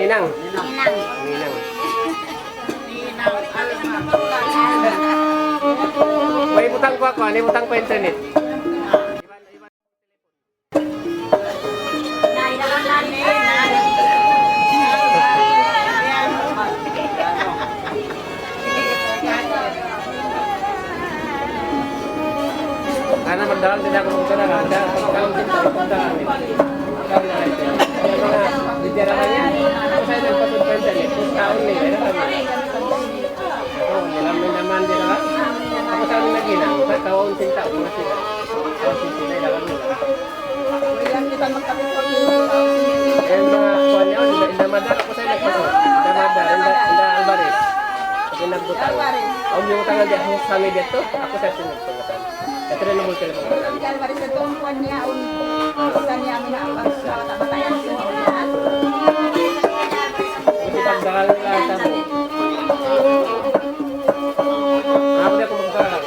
Ninang. Ninang. Ninang. May butang ko ako, ano butang pa internet? Karena mendalam tidak kemungkinan ada kalau kita mendalam karena itu karena di daerahnya saya dapat internet terus tahun nih ada kami oh dalam zaman dia lah apa tahun lagi nah saya tahun cinta masih tahun cinta dalam yang kita mengkapitkan yang kuanya udah indah madar aku saya nagpasok indah madar indah Alvarez tapi nagbutang om yung utang dia ako kami dito ako sa sunod pagkatan ito rin ang multi level Kan baris itu umpannya urusannya menambah soal batayan semua ulian. Kasi pagdakal ka tamo. Ako di ako magdakal.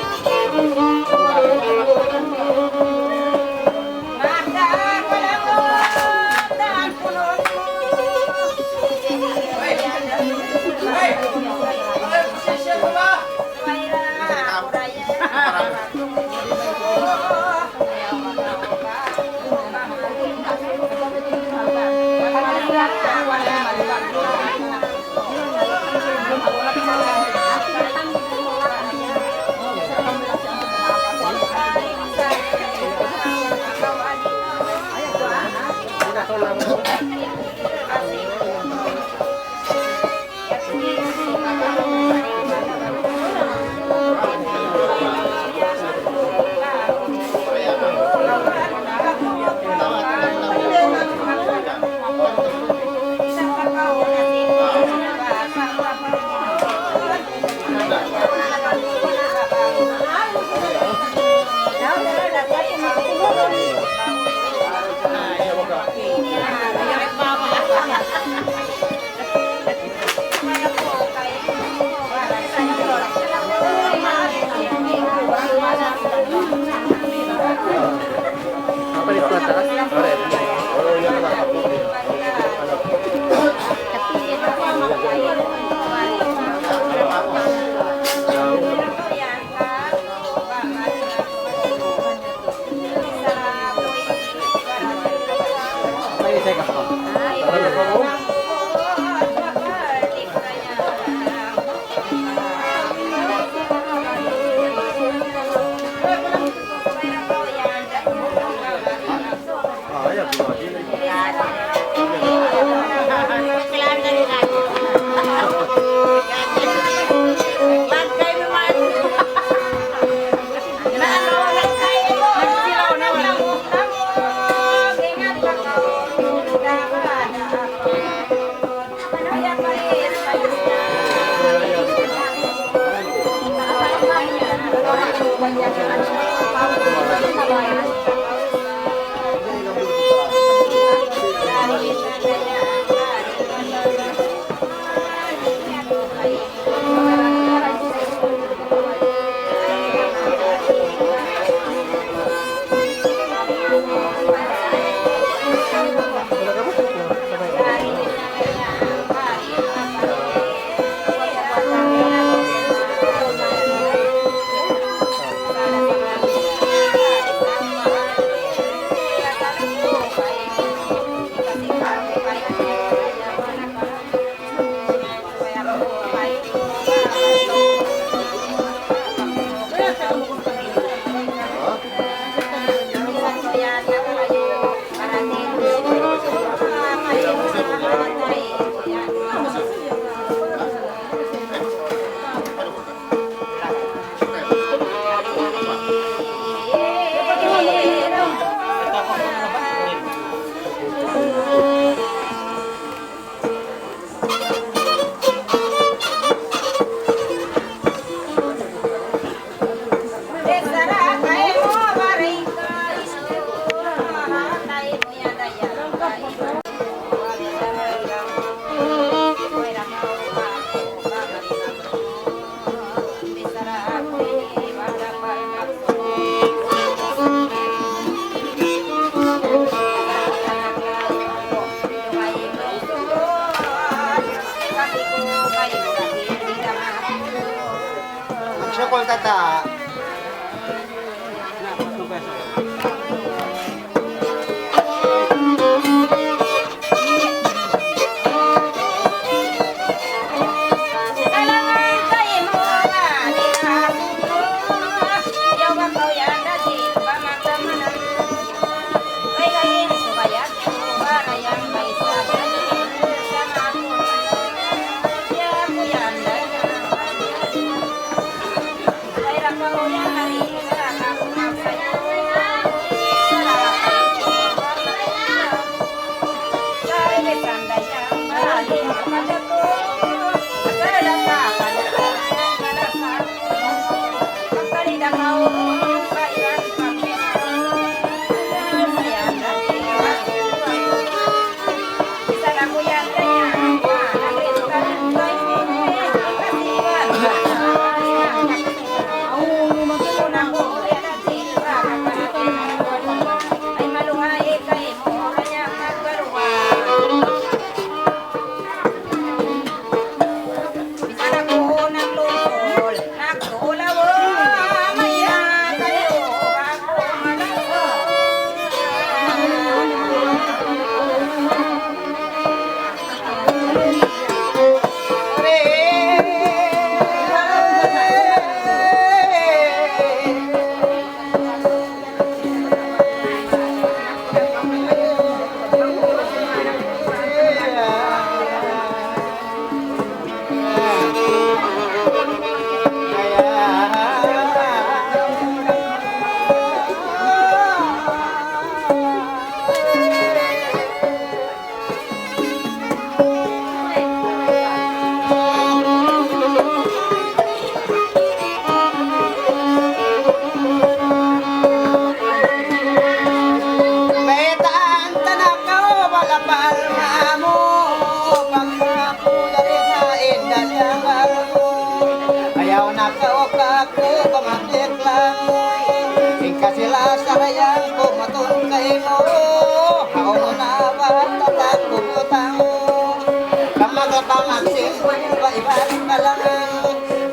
Apa di atas?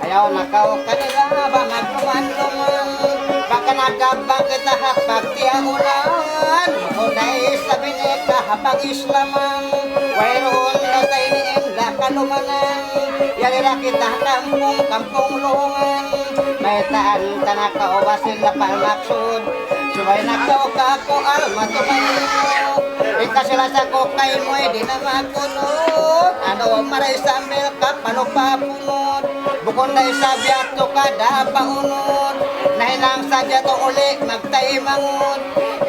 Ayaw nakaw kanila ba magkumandungan baka nagabang kita hapag tiyahunan Unay sabi ni kahapag islaman Wayroon na sa iniin lakalumanan Yalira kita kampong lungan May taan tanakaw basin na palmaksud Subay nakaw kako almatumayo Ikasila sa kokay mo'y di na makunod Ano maray sa milka panupapunod Bukod na isabiyato kada paunod Nahinang sadya to uli magtaimangon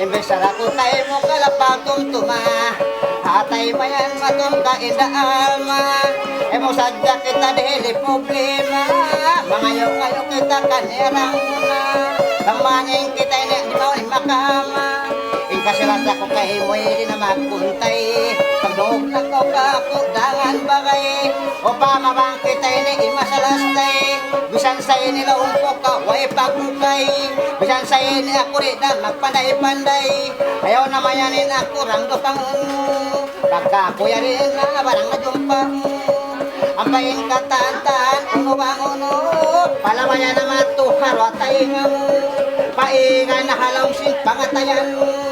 Imbes sarako tayo mo kalapatom tuma Hatay mayan matom ka alma Emo sadya kita dihili problema Mangayo-ngayo kita kanirang muna Kamaning kita ini di bawah makama Kasilasa ko kay mo'y di na magpuntay Pagdoog na ko kakudangan bagay O pamabang kita'y ni imasalastay Bisan sa'y nilaong ko ka way pagkukay Bisan sa'y ni ako rin na magpanday-panday Ayaw na mayanin ako rang dupang Pagka kuya rin na barang na jumpang Ang pahin kataan-taan uno bang uno Palamaya na matuharo at tainga mo Paingan na halaw sing pangatayan mo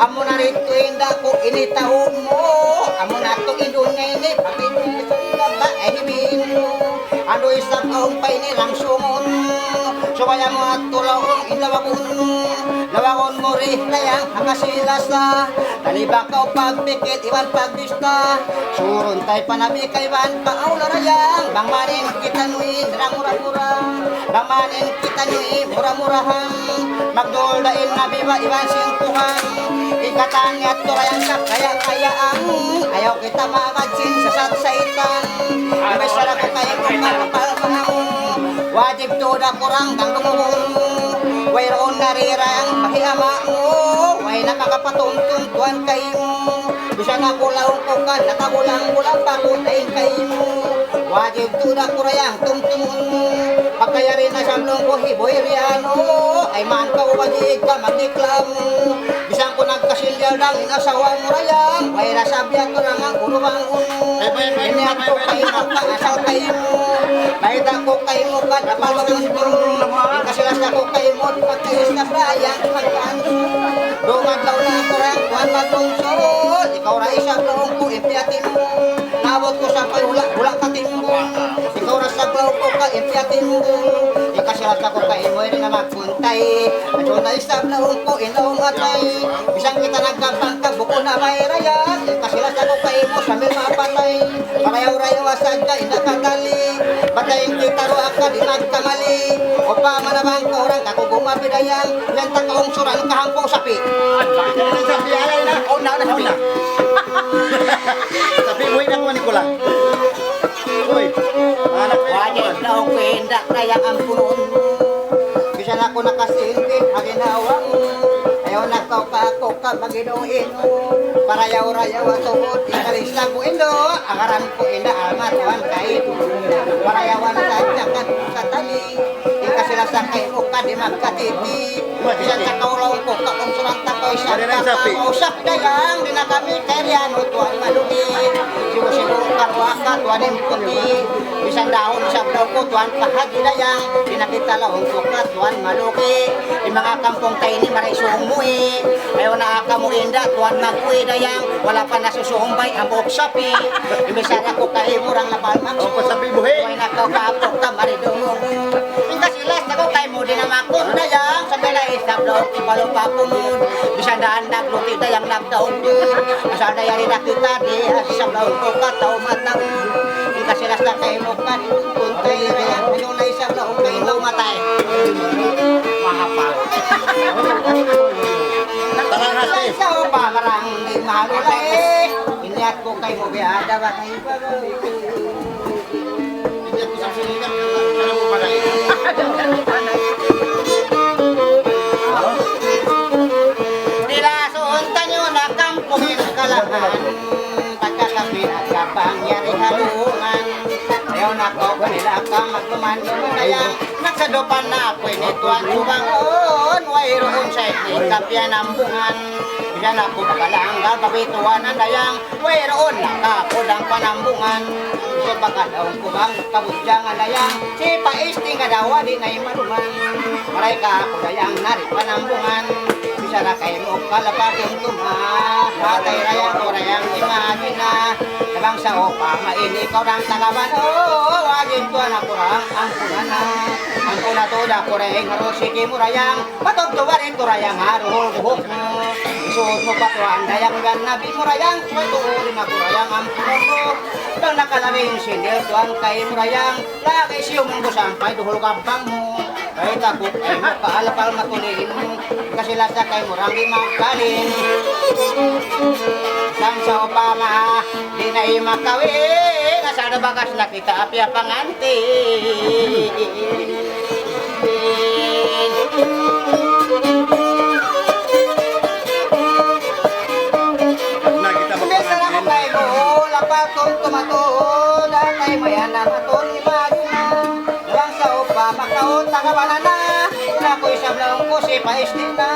Amo na rito inda ko initahon mo Amo na to idungay ni Pakinisunda ba ay hibihin mo Ano isang aong pa'y nilang sumon Subaya mo at tulawang ilawakon Lawakon mo rihlayang hakasilasa Talibakaw pagpikit iwan pagbista Surun tay panabi kayban paaw larayang Bangmanin kita nui nirang murah-murah Bangmanin kita nui murah-murahan Magduldain na biba iwan singkuhan Ikatan at turayang kakaya-kayaan Ayaw kita magadsin sa satsaitan Ibay sarap ko kayo kung makapalmahang Wajib tuda kurang kang lumubong Wayroon narirang mahihama mo Way na makapatuntun tuwan kayo Bisa na kulaw ko ka nakabulang-bulang pakutay kayo Wajib tuda kurayang tumtumun Pagkayari na sablong ko hiboy riano Ay man ka wajig ka magdiklamo Bisang ko nagkasilya dang inasawa mo rayang, may nasabihan ko lang ang urumang uno. Ini ako kayo mo ka, asal kayo mo. Kahit ako kayo mo ka, napalong mo. Ikasilas ako kayo mo, pagkayos na rayang, magkanso. Dungan daw na ako rang, kuhan maglungsod. Ikaw ra isang laong ko, impiatin mo. Nawag ko sa payula, wala ka timbo. Ikaw ra sa blaw ko ka, impiatin mo. Ikasilas ako kayo mo, rin na magpuntay. At yun na isang laong ko, inaong atay. Isang kita nagkabangka, buko na may rayan. Ikasilas ako kayo mo, sa may mapatay. Parayaw-rayaw asad ka, inakadali. Batayin kita ro ka, di nagkamali. O pa manabang ka, orang kako gumapidayang. Yan takaong suran, kahangkong sapi. Sabi, alay na. Una na sabi. Sabi, uwi na kumanin ko lang. Uy, anak ko. Wajib na ako hindak na yang ang punoon mo. Bisa na ako nakasingkit, aginawa mo. Ayaw na ka ka maginuin mo. Parayaw-rayaw at tuhod, ikalista ko indo. Akaran ko ina almatuan kayo. Parayawan sa tiyakan sa tali. Ikasila sa kayo mo ka di magkatiti. Bisa sa kaulaw ko ka kung surang takoy sa kakausap dayang. Di na kami kariyan o tuwan malumi. Sigo-sigo karwa ka tuwan yung puti. Bisa dahon sa blaw ko tuwan kahagi dayang. Di na kita laong ko ka tuwan maluki. Di mga kampong tayo ni maray sumuwi. Ayaw na ka mo inda tuwan magkuwi dayang. Wala pa nasusumbay ang buhok sapi. Ibisara ko kayo murang napalmak. O, pasabi buhi. Tuway na ka kapok ka maridong. Ingkasilas na ko kayo mo din na makot dayang. Sa bela isang blok, ibalo pa kumud. Bisa daan nagluti dayang nagdaong din. Asa dayari na kita di sa blok ko ka tao mataon. Ingkasilas na kayo mo ka di kuntay dayang. Yung na isang blok kayo mo matay. Mahapal. Tarahati. Sa pamarang di malulay. Inyat ko kayo mo biada ba kayo pa. Hindi ako sa sinigang. Alam mo ba na Nilasuntan nyo na kampuhin kalahan. Pagkakapin at kapangyari halungan. Ayaw na ko kanila ka magkumando kaya nagsadopan na ako nito ang tubangon. Wayroon sa ikapya ng bungan. Yan ako bakalanggal pabituan ang dayang. Wayroon na kapodang panambungan. So pagkadaong kubang kabudyang ang dayang. Si paisting kadawa di na'y maruman. Maray ka ako dayang narit panambungan. Bisa na kayo mo kalapagin tuma. Matay rayang o rayang imagina. Nabang sa opa maini ikaw ng tagaban. Oh, wagin ko na kurang ang punana. Ang puna to da kureng harusiki mo rayang. Matugtuwarin ko rayang haruhol buhok mo. Isuot mo patuan dayang ganabi mo rayang. Suway tuurin ako rayang ang puno ko. Bang nakalaming sindil tuan kayo mo rayang. Lagi siyong mong sampay duhol kabang mo. Kahit ako ay makaalapal matulin. Kasi lasa kay murang di magkalin. Sang sa upama di na imakawin. Nasa bagas na kita apya panganti. na kita Bisa na ko kay mo lapal kong tumatod. Kay mayan na matol imagina. Lang sa upama kaot nakabanana. Ako'y sablaw ko si Pais din na.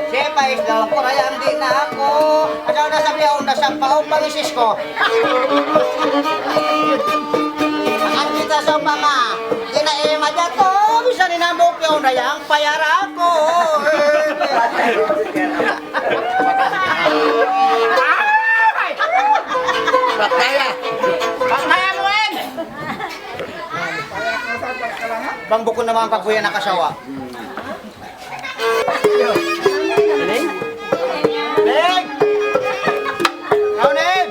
Si Pais daw ko rayang din na ako. Asaw na sablaw na sa paong pangisis ko. Ang kita sa pama, ginaima dyan to. Bisa ninambok yung rayang payara ko. Pataya. Pagkaya mo yan! Bang buko naman pagkuya nakasawa. Neng! Kau Neng!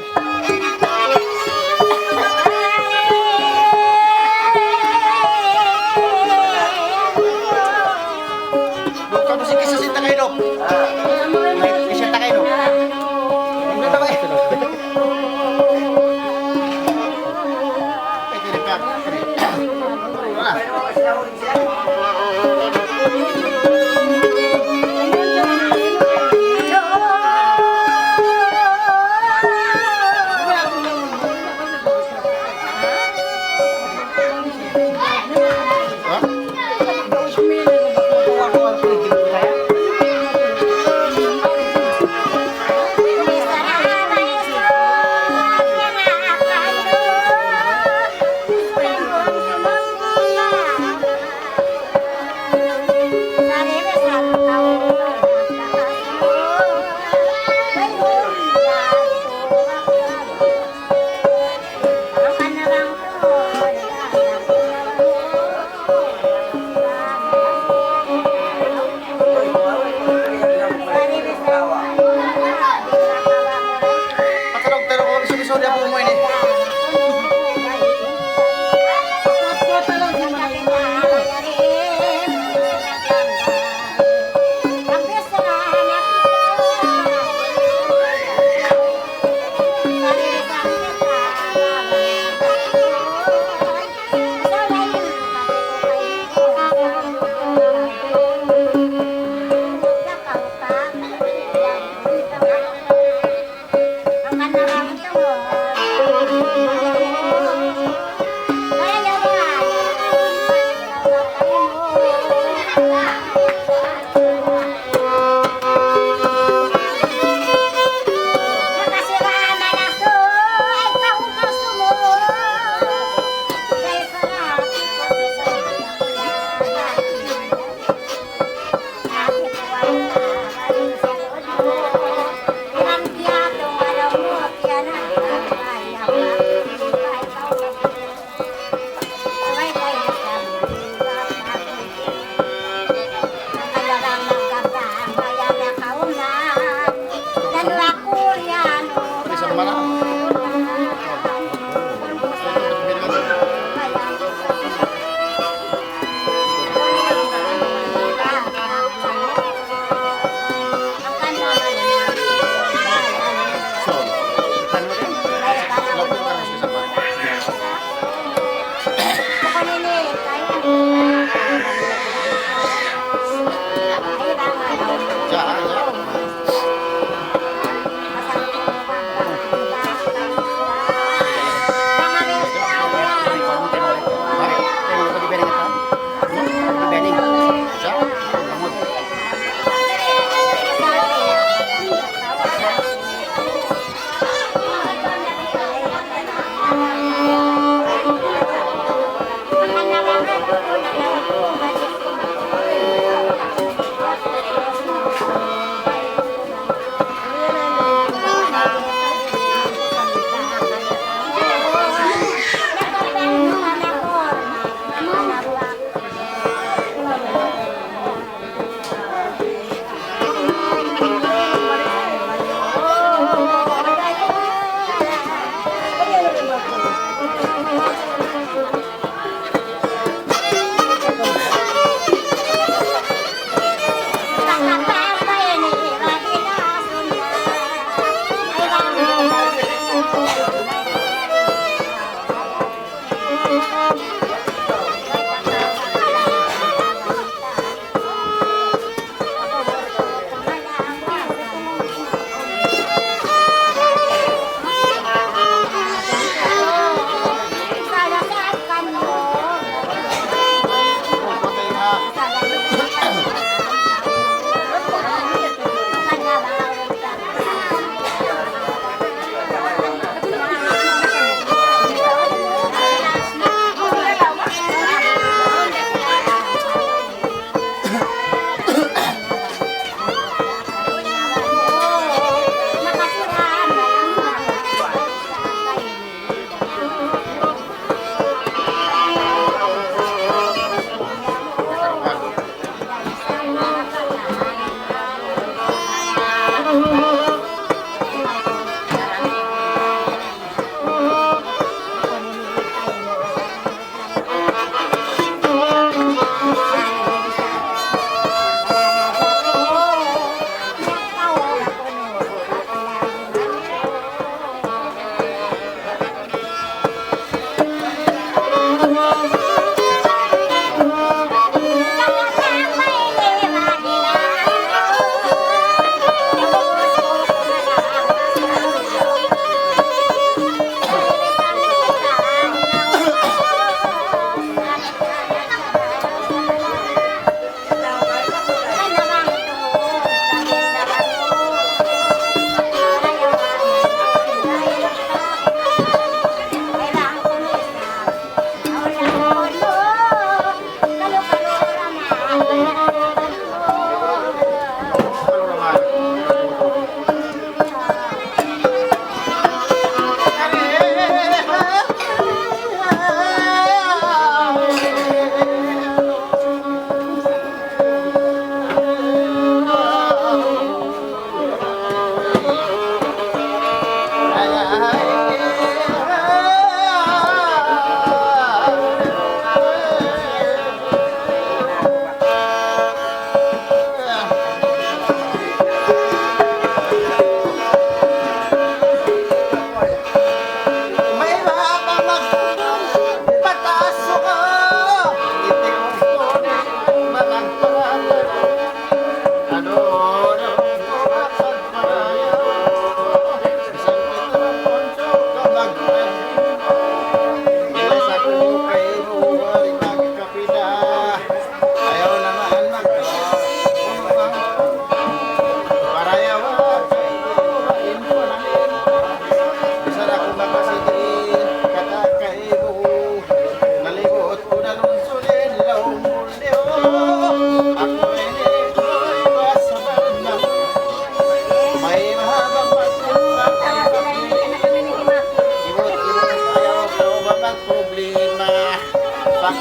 Bukan musik kisah cinta kayak dok. Kisah tak kayo. Ano ba ito? Pwede rin ka. Wala.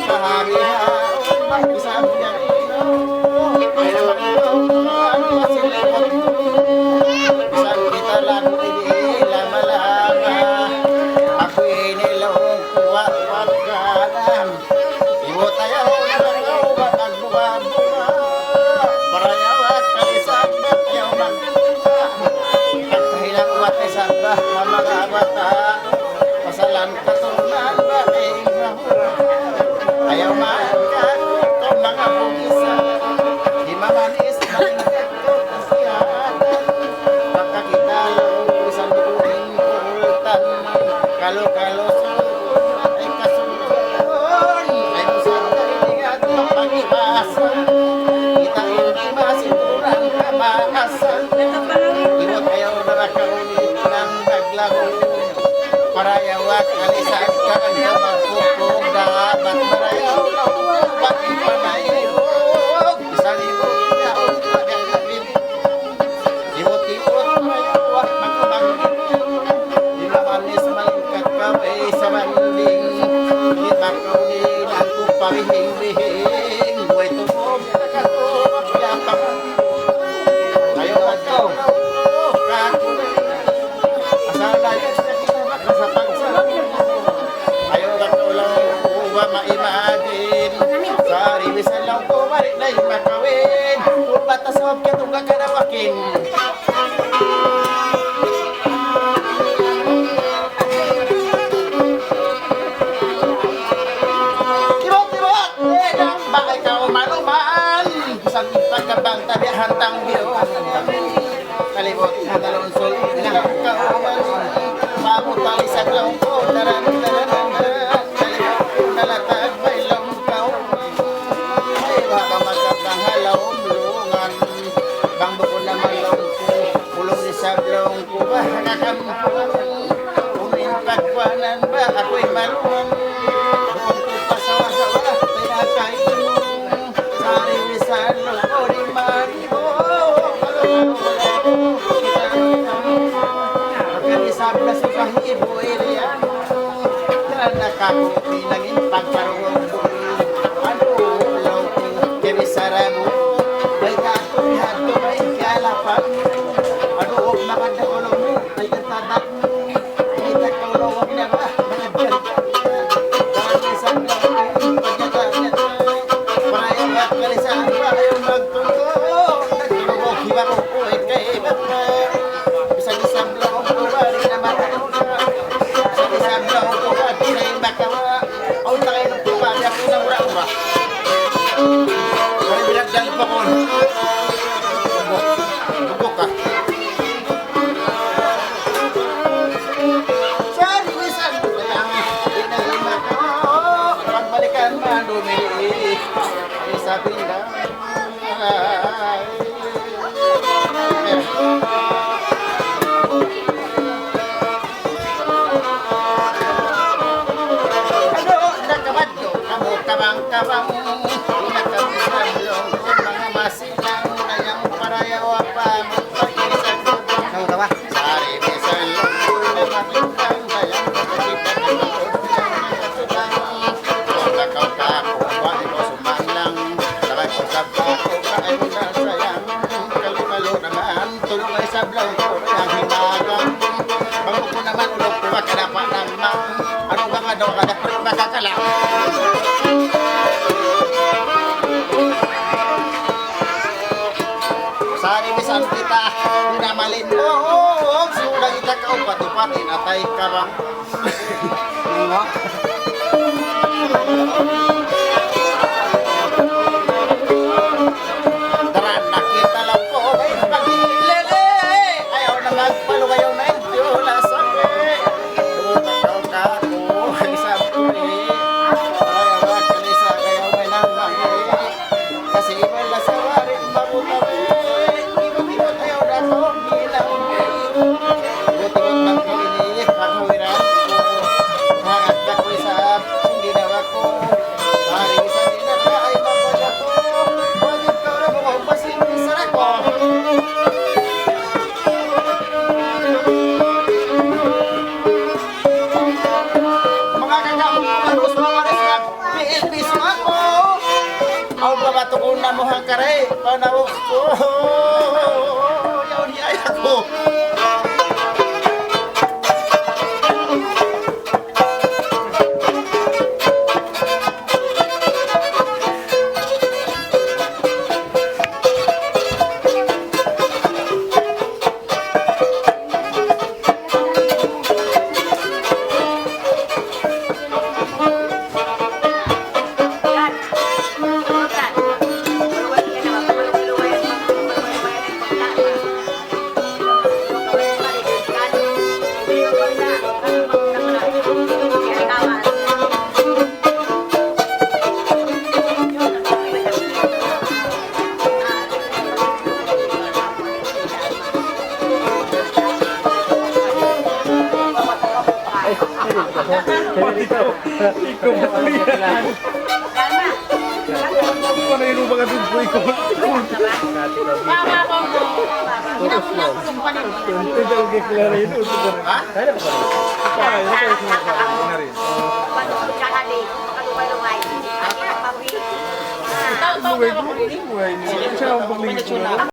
kaharihan isang yarino ay naman ang masilimot isang kita lang hindi lamalama ako'y nilong kuwat-wat kanan iwo tayo nalagaw bakag buwa-buwa parayaw at kalisag at ayaw magbuwa at kahilang uwat ay sabah na mga bata pasalan katunan ba ay mahura ayaw maangka itong mga bugisa di mamanis malingkat ko kasiyatan makakita lang isang bukuling pultan kalo-kalo sulod ay kasulod ay musang kailingat ng pag-ibasan kita hindi masituran kamaasan iwot ayaw na makaulit ng baglago parayaw at kalisag ka kanya magpupog dapat marayaw na upat ipanayog isang ibog na upat ang labib iwot-iwot parayaw at magkumanggit di mamanis malingkat ka ay sa manding di makaulit ang kupamihing-bihing buhay tunog na katulog yapang ayaw at ikaw kakulit asal layas na kinabak sa pagsarap ayaw at ulang uwa maimagin sa riwisan lang ko marit na makawin kung batasawag ka itong kakarawakin tibok-tibok edang bakay ka umanuman isang pagkabang tabi hantang biyo kalibot hangalonsol ilang kauman pamutalisag lang ko daran-daran kalibot nalatag may longkaw ay baka magkabang halawang lungan bang buko naman longko pulong ni sablong ko ba nakakampuan unin pagpanan ba ako'y maluan bukong ko pasawa-sawa tinakain mo sari-wisan longko di maribo sabla sa pahibo area na nakakupinangin pagkaroon ano lang kami sarabo may katulihan to may kalapan ano huwag makadagulong mo may katatak kita kaulawag na ba mga dyan dahil isang lang pagkatanyat parayang at kalisaan ba ayaw magtulog nagtulog hiba ko po ay kaibat na isang lang ko ba rin na matulog isang lang ko ba rin makawa ang takay ng pumali ako ng ura-ura kaya binagdang pa ko bubok ka sa riwisan kayang inay makawa pagbalikan man dumili ay sabi na kabang-kabang pinakabisablong kung mga masilang kayang parayaw pa magpakisan Tahu tahu sari bisalong kung na matindang kayang magpakitan ng makudang nakasudang kung kakao-kako ay ko sumanglang sabay ko sa bako ay mo na sayang kalimalo naman tulong ay sablaw ko ang himagang bango ko naman ulog ko makadapa naman ano ba nga daw kadaprit makakala sari bisan kita pinamalin mo sulang ita ka upati-pati atay karang daran nakita lang ko ay pagilele ayaw na magpalugayaw na ito lasake dumutakaw ka ako ay saburi ayaw na kalisa kayaw may namangi kasi wala sa waring mabutawi ibot-ibot ayaw na to bilang ibot-ibot ng kilinig paghuwiran ko hangat na ko isa hindi daw ako namuhang karay, panaw ko. Yaw niya ako. Tahu-tahu ako